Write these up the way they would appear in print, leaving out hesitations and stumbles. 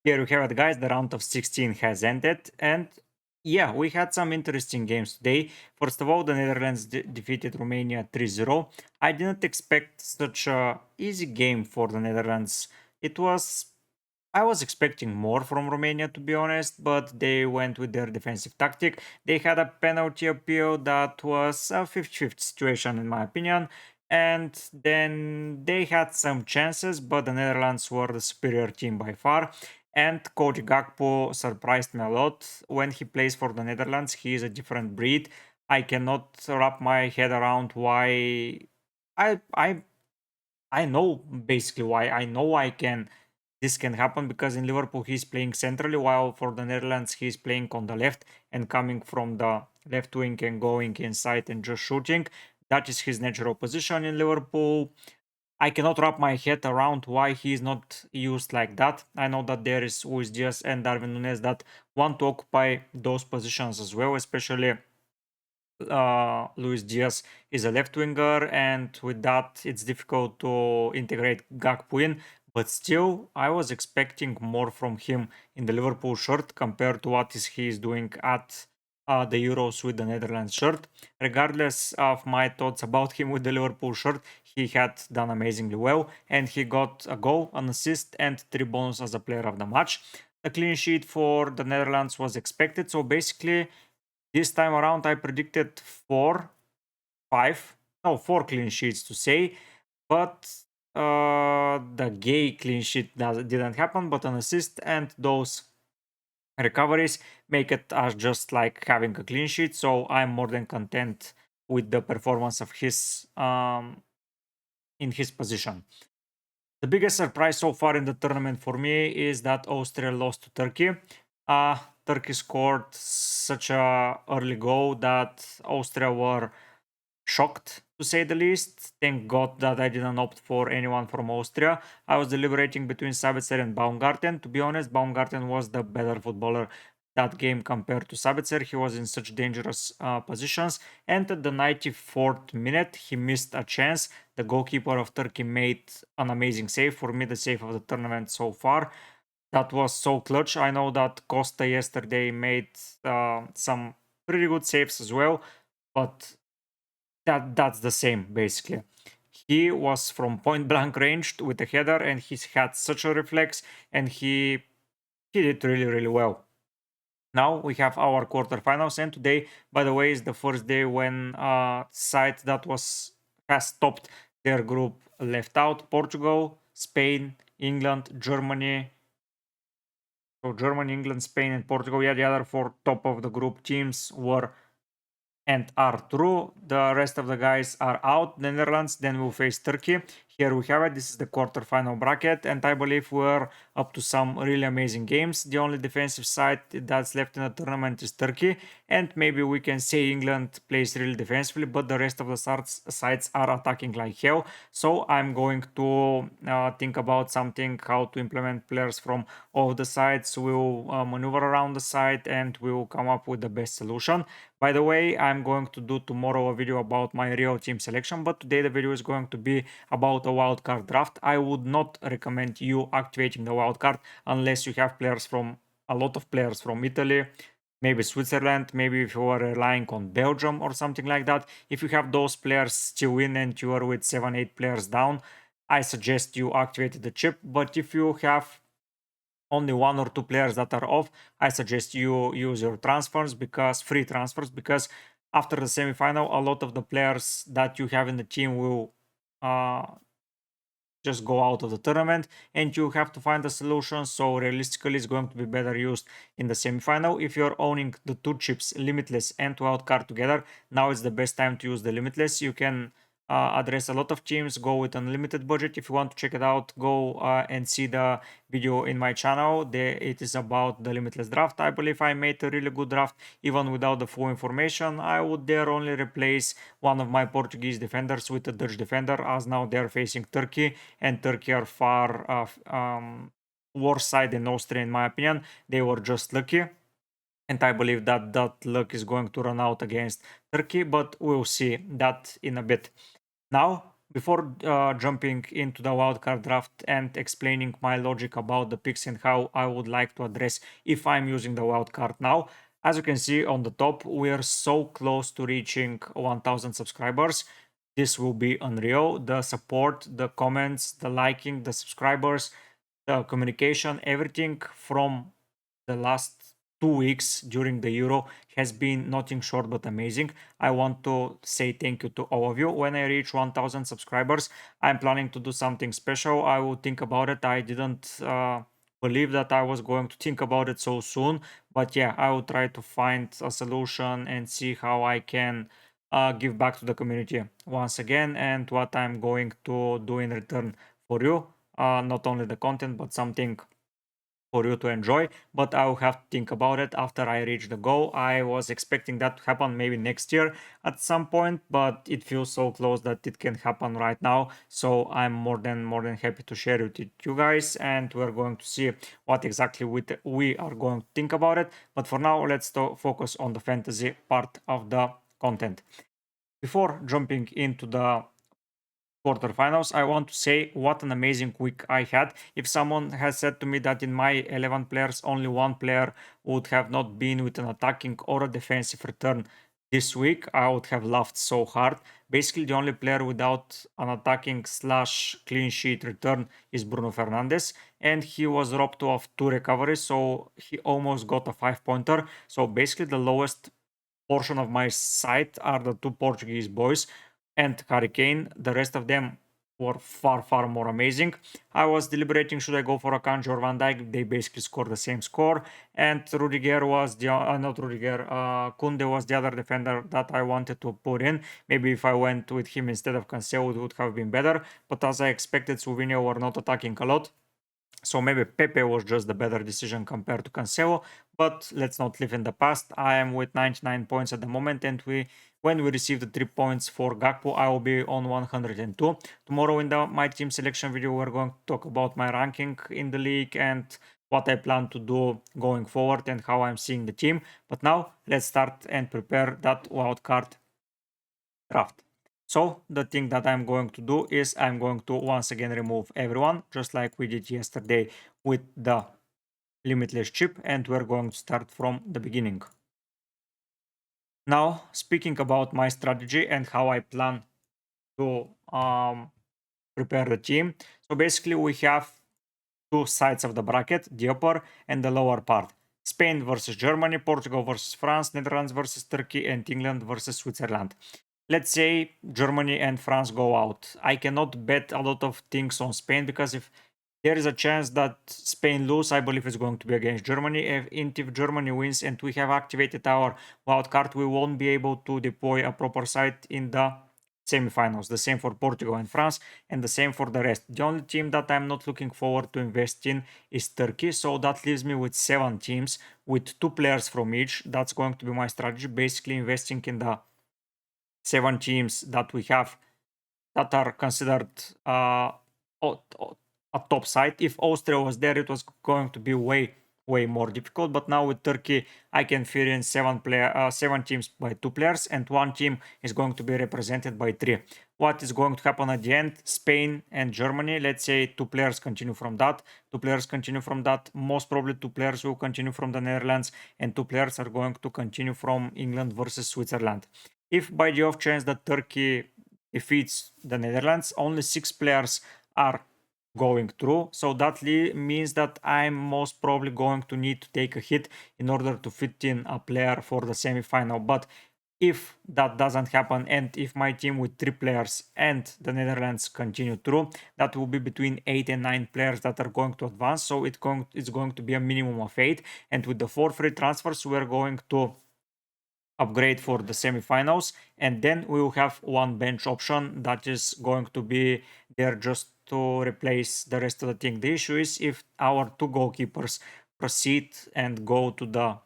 Here we have it, guys. The round of 16 has ended, and yeah, we had some interesting games today. First of all, the Netherlands defeated Romania 3-0. I didn't expect such a easy game for the Netherlands. It was I was expecting more from Romania, to be honest, but they went with their defensive tactic. They had a penalty appeal that was a 50-50 situation, in my opinion. And then they had some chances, but the Netherlands were the superior team by far. And Coach Gakpo surprised me a lot. When he plays for the Netherlands, he is a different breed. I cannot wrap my head around why. I I I know basically why. I know this can happen because in Liverpool he's playing centrally, while for the Netherlands he's playing on the left and coming from the left wing and going inside and just shooting. That is his natural position in Liverpool. I cannot wrap my head around why he is not used like that. I know that there is Luis Diaz and Darwin Nunes that want to occupy those positions as well, especially Luis Diaz is a left winger, and with that, it's difficult to integrate Gakpo in. But still, I was expecting more from him in the Liverpool shirt compared to what he is doing at the Euros with the Netherlands shirt. Regardless of my thoughts about him with the Liverpool shirt, he had done amazingly well, and he got a goal, an assist, and 3 bonus as a player of the match. A clean sheet for the Netherlands was expected, so basically this time around, I predicted four clean sheets to say, but the gay clean sheet didn't happen, but an assist and those recoveries make it as just like having a clean sheet. So I'm more than content with the performance of his in his position. The biggest surprise so far in the tournament for me is that Austria lost to Turkey. Turkey scored such a early goal that Austria were shocked to say the least. Thank God that I didn't opt for anyone from Austria. I was deliberating between Sabitzer and Baumgarten. To be honest, Baumgarten was the better footballer that game compared to Sabitzer. He was in such dangerous positions. And at the 94th minute, he missed a chance. The goalkeeper of Turkey made an amazing save. For me, the save of the tournament so far. That was so clutch. I know that Costa yesterday made some pretty good saves as well, but that's the same basically. He was from point blank range with a header, and he had such a reflex, and he did really well. Now we have our quarterfinals, and today, by the way, is the first day when side that has stopped their group left out. Portugal, Spain, England, Germany. So Germany, England, Spain, and Portugal. Yeah, the other four top of the group teams were and are through. The rest of the guys are out. The Netherlands then will face Turkey. Here we have it. This is the quarterfinal bracket, and I believe we're up to some really amazing games. The only defensive side that's left in the tournament is Turkey, and maybe we can say England plays really defensively, but the rest of the sides are attacking like hell. So I'm going to think about something, how to implement players from all the sides. We'll maneuver around the side, and we'll come up with the best solution. By the way, I'm going to do tomorrow a video about my real team selection, but today the video is going to be about a wildcard draft. I would not recommend you activating the wildcard unless you have a lot of players from Italy, maybe Switzerland, maybe if you are relying on Belgium or something like that. If you have those players still in and you are with 7-8 players down, I suggest you activate the chip. But if you have only 1 or 2 players that are off, I suggest you use your free transfers, because after the semifinal, a lot of the players that you have in the team will uh, just go out of the tournament, and you have to find a solution. So realistically, it's going to be better used in the semifinal. If you're owning the two chips, Limitless and Wildcard together, now is the best time to use the Limitless. You can address a lot of teams, go with unlimited budget. If you want to check it out, go and see the video in my channel. It is about the limitless draft. I believe I made a really good draft even without the full information. I would there only replace one of my Portuguese defenders with a Dutch defender, as now they're facing Turkey, and Turkey are far worse side than Austria in my opinion. They were just lucky, and I believe that that luck is going to run out against Turkey, but we'll see that in a bit. Now Before jumping into the wildcard draft and explaining my logic about the picks and how I would like to address if I'm using the wildcard now, as you can see on the top, we are so close to reaching 1000 subscribers. This will be unreal. The support, the comments, the liking, the subscribers, the communication, everything from the last 2 weeks during the Euro has been nothing short but amazing. I want to say thank you to all of you. When I reach 1000 subscribers, I'm planning to do something special. I will think about it. I didn't believe that I was going to think about it so soon, but yeah, I will try to find a solution and see how I can give back to the community once again and what I'm going to do in return for you. Not only the content, but something for you to enjoy, but I'll have to think about it after I reach the goal. I was expecting that to happen maybe next year at some point, but it feels so close that it can happen right now. So I'm more than happy to share it with you guys, and we're going to see what exactly we are going to think about it. But for now, let's focus on the fantasy part of the content. Before jumping into the quarterfinals, I want to say what an amazing week I had. If someone has said to me that in my 11 players only one player would have not been with an attacking or a defensive return this week, I would have laughed so hard. Basically, the only player without an attacking slash clean sheet return is Bruno Fernandes, and he was robbed of 2 recoveries, so he almost got a 5 pointer. So basically, the lowest portion of my side are the two Portuguese boys and Hurricane. The rest of them were far more amazing. I was deliberating should I go for Akanji or Van Dijk. They basically scored the same score, and Rudiger was the not Rudiger. Kunde was the other defender that I wanted to put in. Maybe if I went with him instead of Cancelo, it would have been better. But as I expected, Slovenia were not attacking a lot. So maybe Pepe was just the better decision compared to Cancelo, but let's not live in the past. I am with 99 points at the moment, and when we receive the 3 points for Gakpo, I will be on 102. Tomorrow in the my team selection video, we're going to talk about my ranking in the league and what I plan to do going forward and how I'm seeing the team. But now let's start and prepare that wildcard draft. So the thing that I'm going to do is I'm going to once again remove everyone, just like we did yesterday with the limitless chip, and we're going to start from the beginning. Now, speaking about my strategy and how I plan to prepare the team. So basically we have two sides of the bracket, the upper and the lower part. Spain versus Germany, Portugal versus France, Netherlands versus Turkey, and England versus Switzerland. Let's say Germany and France go out. I cannot bet a lot of things on Spain because if there is a chance that Spain lose, I believe it's going to be against Germany. If Germany wins and we have activated our wildcard, we won't be able to deploy a proper side in the semifinals. The same for Portugal and France, and the same for the rest. The only team that I'm not looking forward to invest in is Turkey, so that leaves me with 7 teams with 2 players from each. That's going to be my strategy, basically investing in the 7 teams that we have that are considered a top side. If Austria was there, it was going to be way more difficult. But now with Turkey, I can fill in 7 teams by 2 players, and 1 team is going to be represented by 3. What is going to happen at the end? Spain and Germany. Let's say 2 players continue from that. 2 players continue from that. Most probably 2 players will continue from the Netherlands, and 2 players are going to continue from England versus Switzerland. If by the off chance that Turkey defeats the Netherlands, only 6 players are going through. So that means that I'm most probably going to need to take a hit in order to fit in a player for the semi-final. But if that doesn't happen, and if my team with 3 players and the Netherlands continue through, that will be between 8 and 9 players that are going to advance. So it's going to be a minimum of 8. And with the 4 free transfers, we're going to upgrade for the semifinals, and then we will have 1 bench option that is going to be there just to replace the rest of the thing. The issue is if our 2 goalkeepers proceed and go to the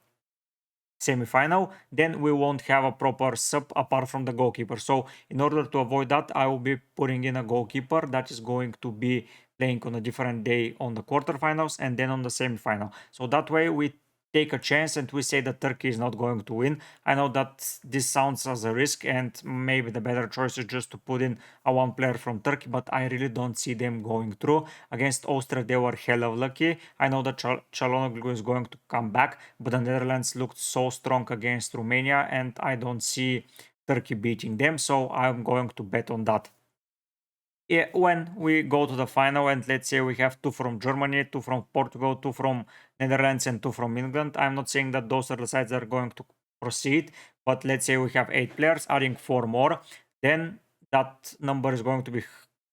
semifinal, then we won't have a proper sub apart from the goalkeeper. So in order to avoid that, I will be putting in a goalkeeper that is going to be playing on a different day on the quarterfinals and then on the semifinal. So that way we take a chance and we say that Turkey is not going to win. I know that this sounds as a risk, and maybe the better choice is just to put in a one player from Turkey, but I really don't see them going through. Against Austria, they were hella lucky. I know that Çalhanoğlu is going to come back, but the Netherlands looked so strong against Romania, and I don't see Turkey beating them, so I'm going to bet on that. Yeah, when we go to the final and let's say we have two from Germany, two from Portugal, two from Netherlands, and two from England, I'm not saying that those are the sides that are going to proceed, but let's say we have 8 players, adding 4 more, then that number is going to be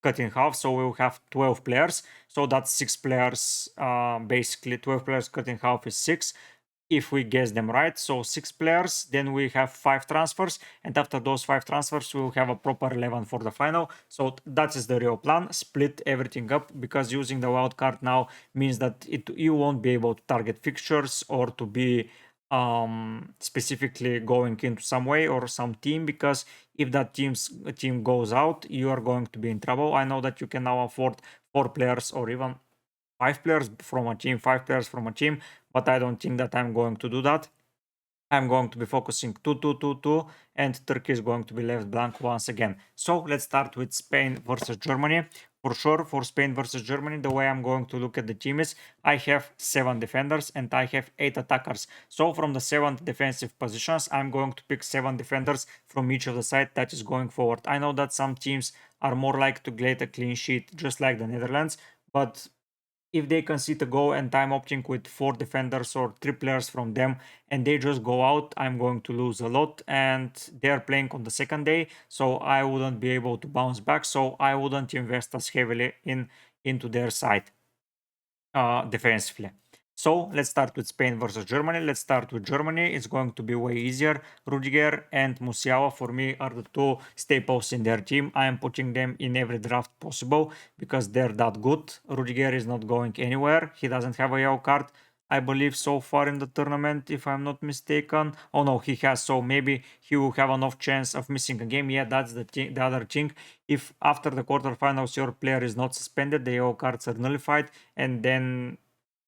cut in half, so we'll have 12 players, so that's 6 players, basically 12 players cut in half is 6, if we guess them right. So 6 players, then we have 5 transfers, and after those 5 transfers, we'll have a proper 11 for the final. So that is the real plan. Split everything up, because using the wild card now means that you won't be able to target fixtures or to be specifically going into some way or some team, because if that team goes out, you are going to be in trouble. I know that you can now afford 4 players or even 5 players from a team, 5 players from a team, but I don't think that I'm going to do that. I'm going to be focusing 2-2-2-2, and Turkey is going to be left blank once again. So let's start with Spain versus Germany. For sure, for Spain versus Germany, the way I'm going to look at the team is I have 7 defenders and I have 8 attackers. So from the 7 defensive positions, I'm going to pick 7 defenders from each of the side that is going forward. I know that some teams are more likely to get a clean sheet, just like the Netherlands, but if they concede a goal and I'm opting with 4 defenders or 3 players from them and they just go out, I'm going to lose a lot, and they're playing on the second day, so I wouldn't be able to bounce back, so I wouldn't invest as heavily into their side defensively. So let's start with Spain versus Germany. Let's start with Germany. It's going to be way easier. Rudiger and Musiala for me are the 2 staples in their team. I am putting them in every draft possible because they're that good. Rudiger is not going anywhere. He doesn't have a yellow card, I believe, so far in the tournament, if I'm not mistaken. Oh no, he has, so maybe he will have enough chance of missing a game. Yeah, that's the other thing. If after the quarterfinals your player is not suspended, the yellow cards are nullified, and then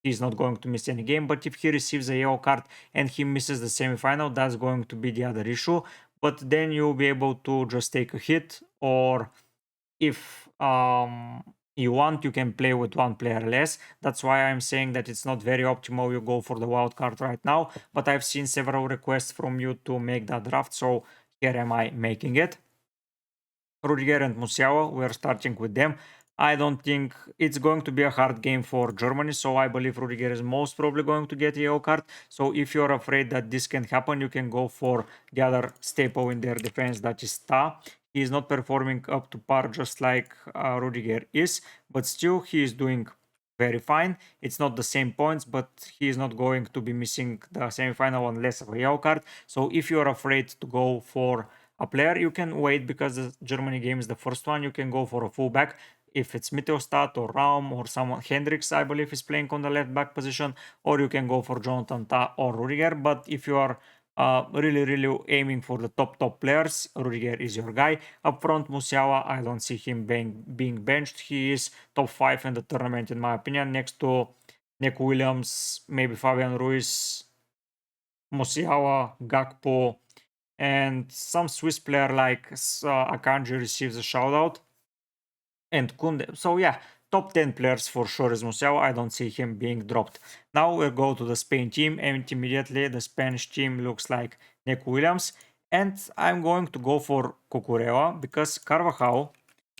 he's not going to miss any game. But if he receives a yellow card and he misses the semifinal, that's going to be the other issue. But then you'll be able to just take a hit, or if you want, you can play with 1 player less. That's why I'm saying that it's not very optimal you go for the wild card right now, but I've seen several requests from you to make that draft, so here am I making it. Rudiger and Musiala, we're starting with them. I don't think it's going to be a hard game for Germany, so I believe Rudiger is most probably going to get a yellow card. So if you're afraid that this can happen, you can go for the other staple in their defense, that is Ta. He is not performing up to par, just like Rudiger is, but still he is doing very fine. It's not the same points, but he is not going to be missing the semifinal unless of a yellow card. So if you're afraid to go for a player, you can wait, because the Germany game is the first one. You can go for a fullback. If it's Mittelstadt or Raum or someone, Hendricks, I believe, is playing on the left back position, or you can go for Jonathan Tah or Rudiger. But if you are really aiming for the top players, Rudiger is your guy. Up front, Musiala, I don't see him being benched. He is top 5 in the tournament, in my opinion, next to Nick Williams, maybe Fabian Ruiz, Musiala, Gakpo, and some Swiss player like Akanji receives a shout out, and Kunde. So yeah, top 10 players for sure is Musiala. I don't see him being dropped. Now we'll go to the Spain team, and immediately the Spanish team looks like Nick Williams, and I'm going to go for Cucurella, because Carvajal,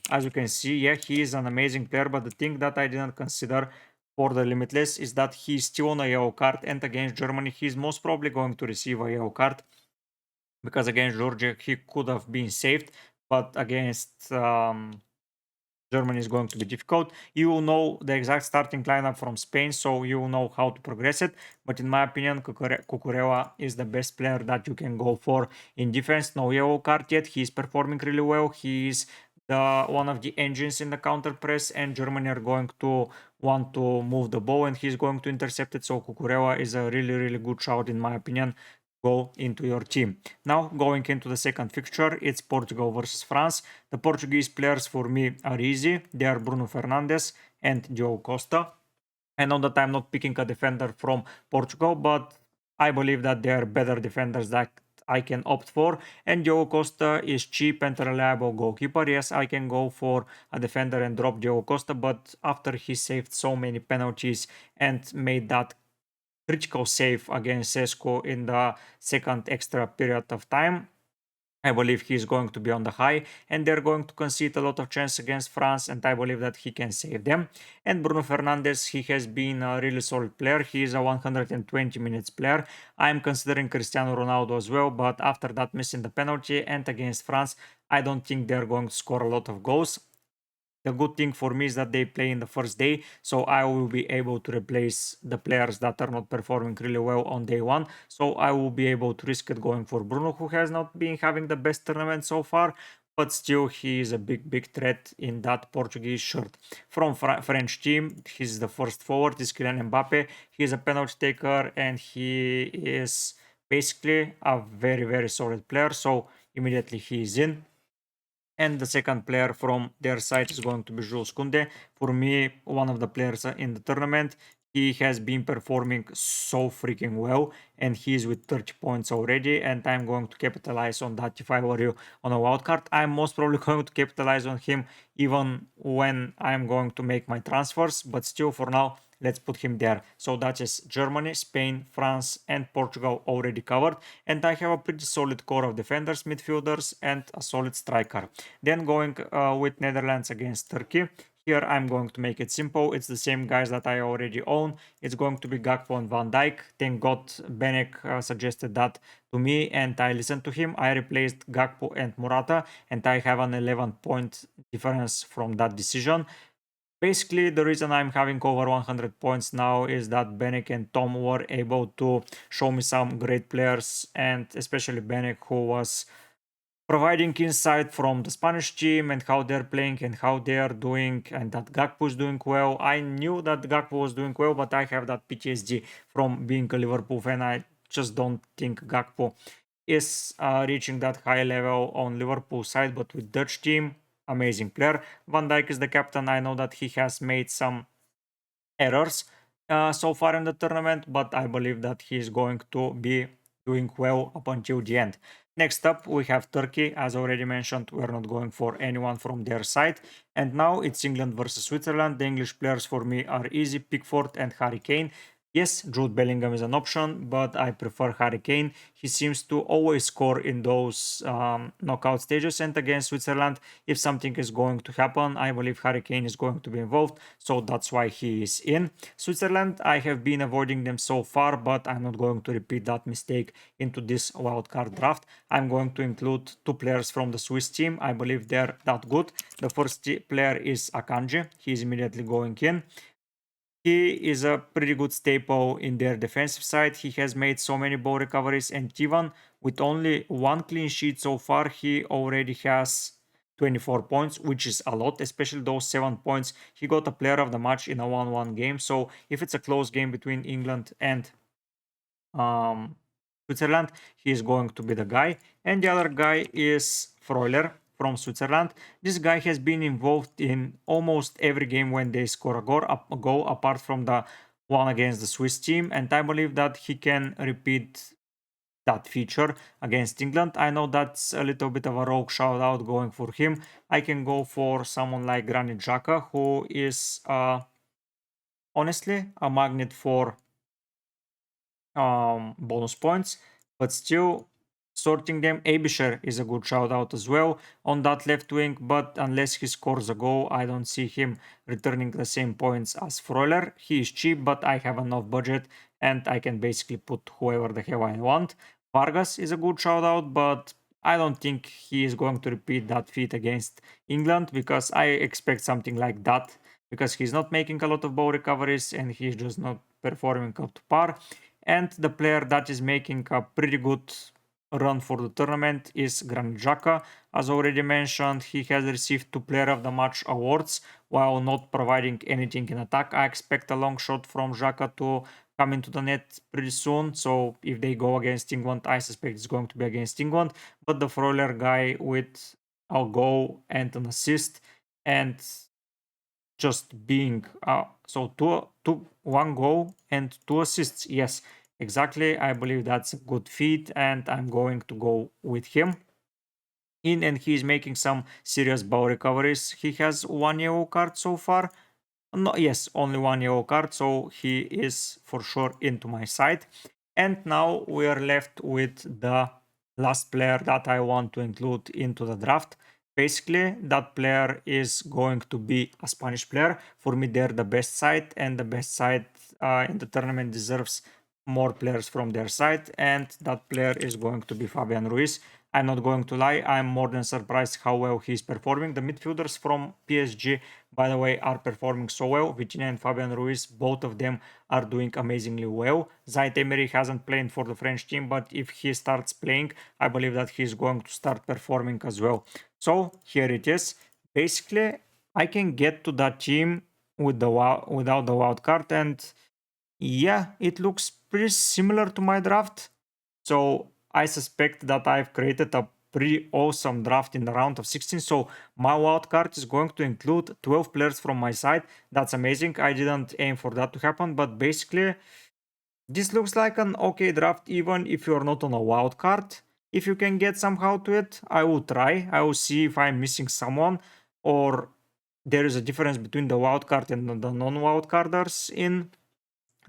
as you can see, yeah, he is an amazing player, but the thing that I didn't consider for the Limitless is that he's still on a yellow card, and against Germany he's most probably going to receive a yellow card, because against Georgia he could have been saved, but against Germany is going to be difficult. You will know the exact starting lineup from Spain, so you will know how to progress it. But in my opinion, Cucurella is the best player that you can go for in defense. No yellow card yet. He is performing really well. He is one of the engines in the counter press, and Germany are going to want to move the ball, and he's going to intercept it. So Cucurella is a really good shout, in my opinion. Go into your team. Now going into the second fixture, it's Portugal versus France. The Portuguese players for me are easy. They are Bruno Fernandes and Diogo Costa. I know that I'm not picking a defender from Portugal, but I believe that they are better defenders that I can opt for. And Diogo Costa is cheap and reliable goalkeeper. Yes, I can go for a defender and drop Diogo Costa, but after he saved so many penalties and made that critical save against Sesko in the second extra period of time, I believe he's going to be on the high, and they're going to concede a lot of chances against France, and I believe that he can save them. And Bruno Fernandes, he has been a really solid player. He is a 120 minutes player. I'm considering Cristiano Ronaldo as well, but after that missing the penalty and against France, I don't think they're going to score a lot of goals. The good thing for me is that they play in the first day, so I will be able to replace the players that are not performing really well on day one. So I will be able to risk it going for Bruno, who has not been having the best tournament so far, but still he is a big threat in that Portuguese shirt. From French team, he's the first forward, is Kylian Mbappe. He is a penalty taker and he is basically a very solid player, so immediately he is in. And the second player from their side is going to be Jules Koundé. For me, one of the players in the tournament. He has been performing so freaking well, and he's with 30 points already. And I'm going to capitalize on that if I were you on a wild card. I'm most probably going to capitalize on him even when I'm going to make my transfers, but still for now, let's put him there. So that is Germany, Spain, France, and Portugal already covered. And I have a pretty solid core of defenders, midfielders, and a solid striker. Then going with Netherlands against Turkey. Here I'm going to make it simple. It's the same guys that I already own. It's going to be Gakpo and Van Dijk. Thank God Benek suggested that to me and I listened to him. I replaced Gakpo and Morata and I have an 11-point difference from that decision. Basically, the reason I'm having over 100 points now is that Benek and Tom were able to show me some great players, and especially Benek, who was providing insight from the Spanish team and how they're playing and how they are doing, and that Gakpo is doing well. I knew that Gakpo was doing well, but I have that PTSD from being a Liverpool fan. I just don't think Gakpo is reaching that high level on Liverpool side, but with Dutch team, amazing player. Van Dijk is the captain. I know that he has made some errors so far in the tournament, but I believe that he is going to be doing well up until the end. Next up, we have Turkey. As already mentioned, we're not going for anyone from their side. And now it's England versus Switzerland. The English players for me are easy, Pickford and Harry Kane. Yes, Jude Bellingham is an option, but I prefer Harry Kane. He seems to always score in those knockout stages. And against Switzerland, if something is going to happen, I believe Harry Kane is going to be involved. So that's why he is in. Switzerland, I have been avoiding them so far, but I'm not going to repeat that mistake into this wildcard draft. I'm going to include two players from the Swiss team. I believe they're that good. The first player is Akanji. He's immediately going in. He is a pretty good staple in their defensive side. He has made so many ball recoveries, and even with only one clean sheet so far, he already has 24 points, which is a lot, especially those 7 points. He got a player of the match in a 1-1 game. So if it's a close game between England and um, Switzerland, he is going to be the guy. And the other guy is Freuler from Switzerland. This guy has been involved in almost every game when they score a goal apart from the one against the Swiss team. And I believe that he can repeat that feature against England. I know that's a little bit of a rogue shout out going for him. I can go for someone like Granit Xhaka, who is honestly a magnet for bonus points, but still sorting them. Abisher is a good shout out as well on that left wing, but unless he scores a goal, I don't see him returning the same points as Freuler. He is cheap, but I have enough budget and I can basically put whoever the hell I want. Vargas is a good shout out, but I don't think he is going to repeat that feat against England because I expect something like that because he's not making a lot of ball recoveries and he's just not performing up to par. And the player that is making a pretty good run for the tournament is Granit Xhaka. As already mentioned, he has received 2 Player of the Match awards while not providing anything in attack. I expect a long shot from Xhaka to come into the net pretty soon. So if they go against England, I suspect it's going to be against England. But the Freuler guy with a goal and an assist and just being so one goal and 2 assists. Yes, exactly. I believe that's a good fit, and I'm going to go with him in, and he's making some serious bow recoveries. He has one yellow card so far. No, yes, only one yellow card, so he is for sure into my side. And now we are left with the last player that I want to include into the draft. Basically, that player is going to be a Spanish player. For me, they're the best side, and the best side in the tournament deserves more players from their side, and that player is going to be Fabian Ruiz. I'm not going to lie, I'm more than surprised how well he's performing. The midfielders from PSG, by the way, are performing so well. Vitinha and Fabian Ruiz, both of them are doing amazingly well. Zaid Emery hasn't played for the French team, but if he starts playing, I believe that he's going to start performing as well. So here it is. Basically, I can get to that team with without the wild card, and yeah, it looks pretty similar to my draft. So I suspect that I've created a pretty awesome draft in the round of 16. So my wildcard is going to include 12 players from my side. That's amazing. I didn't aim for that to happen, but basically this looks like an okay draft even if you're not on a wildcard. If you can get somehow to it, I will try. I will see if I'm missing someone or there is a difference between the wildcard and the non-wildcarders in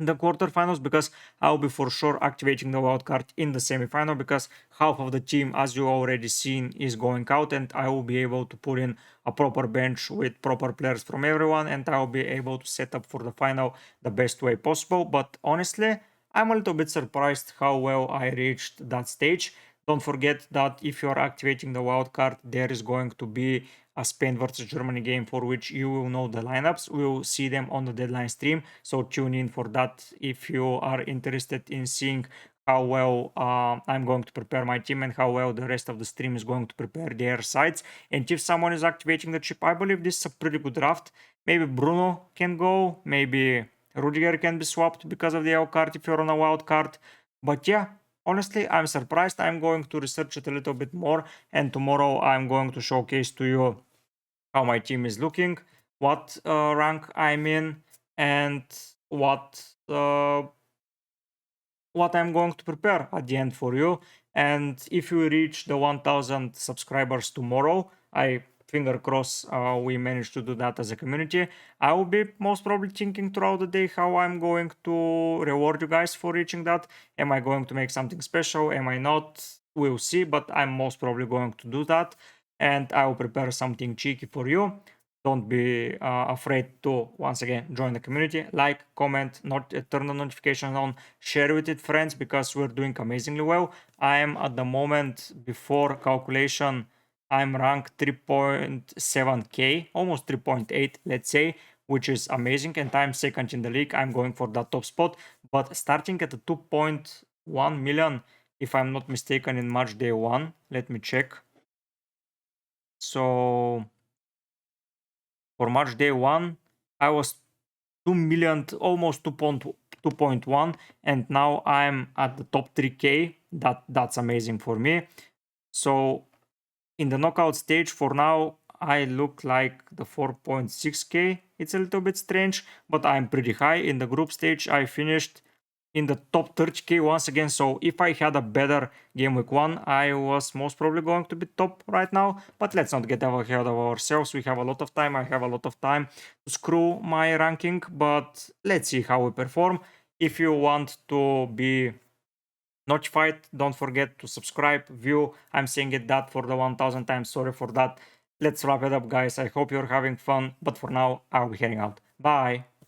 the quarterfinals, because I'll be for sure activating the wild card in the semifinal, because half of the team, as you already seen, is going out, and I will be able to put in a proper bench with proper players from everyone, and I'll be able to set up for the final the best way possible. But honestly, I'm a little bit surprised how well I reached that stage. Don't forget that if you are activating the wild card, there is going to be a Spain versus Germany game for which you will know the lineups. We will see them on the deadline stream, so tune in for that if you are interested in seeing how well I'm going to prepare my team and how well the rest of the stream is going to prepare their sides. And if someone is activating the chip, I believe this is a pretty good draft. Maybe Bruno can go, maybe Rudiger can be swapped because of the L card if you're on a wild card. But yeah, honestly, I'm surprised. I'm going to research it a little bit more, and tomorrow I'm going to showcase to you how my team is looking, what rank I'm in, and uh, what I'm going to prepare at the end for you. And if you reach the 1000 subscribers tomorrow, I finger cross we managed to do that as a community. I will be most probably thinking throughout the day how I'm going to reward you guys for reaching that. Am I going to make something special? Am I not? We'll see, but I'm most probably going to do that. And I will prepare something cheeky for you. Don't be afraid to, once again, join the community, like, comment, turn the notifications on, share with it friends, because we're doing amazingly well. I am at the moment, before calculation, I'm ranked 3.7k, almost 3.8, let's say, which is amazing, and I'm second in the league. I'm going for that top spot, but starting at the 2.1 million, if I'm not mistaken, in March day 1. Let me check. So for March day 1, I was 2 million, almost 2.1, and now I'm at the top 3k. That's amazing for me. So in the knockout stage for now, I look like the 4.6k. It's a little bit strange, but I'm pretty high. In the group stage, I finished in the top 30k once again. So if I had a better game week 1, I was most probably going to be top right now. But let's not get ahead of ourselves. We have a lot of time. I have a lot of time to screw my ranking, but let's see how we perform. If you want to be notified, don't forget to subscribe, view. I'm saying it that for the 1000 times. Sorry for that. Let's wrap it up, guys. I hope you're having fun, but for now, I'll be heading out. Bye.